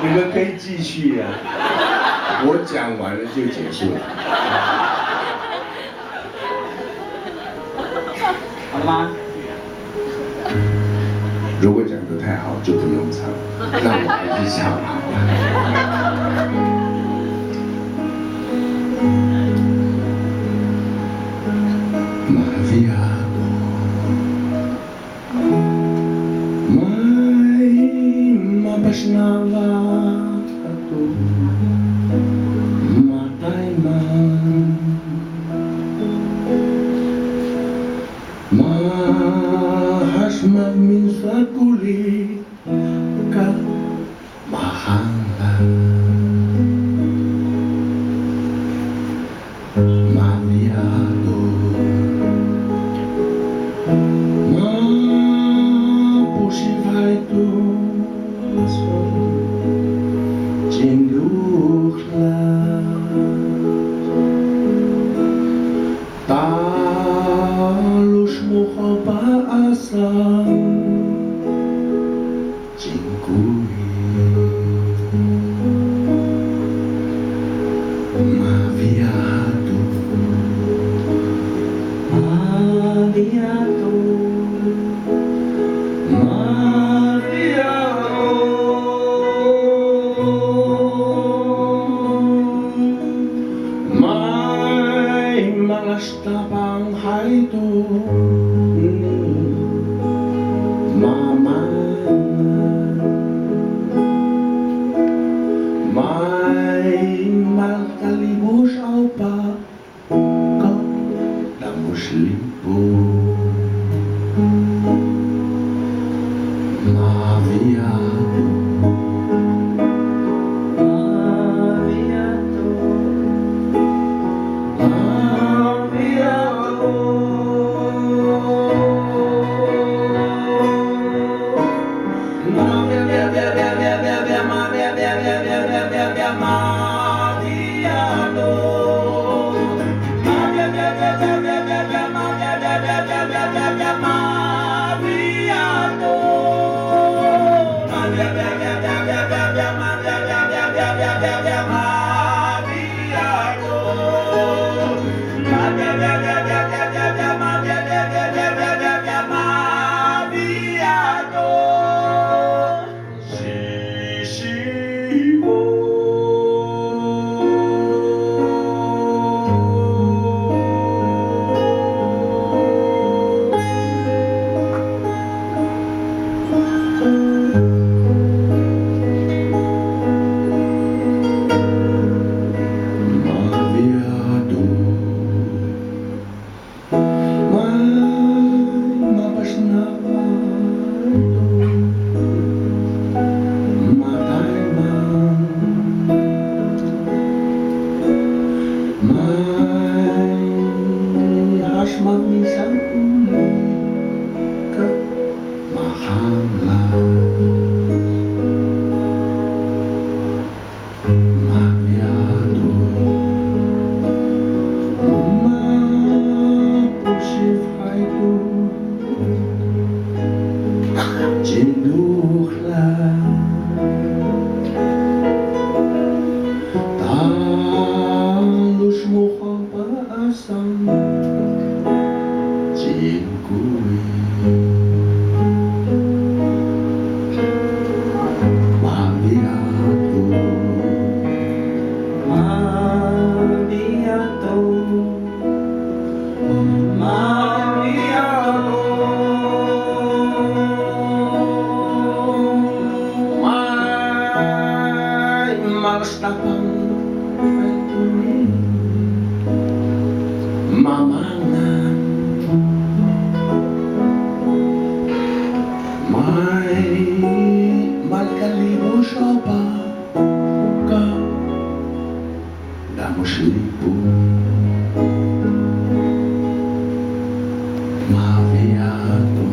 你们可以继续啊，我讲完了就结束了。好了吗？如果讲得太好，就不用唱，那我还是唱好了。Mabasnava aku mataiman mahasma min sakuli ka mahanga maviado mapushivai tu Talus mukha paasam Cingkui Maviado Maviado Tapang hai tu mama mai mal kalibus au pa kau damus lipu maviado Mamangan May magkalibos pa ka Damos lipo Maviado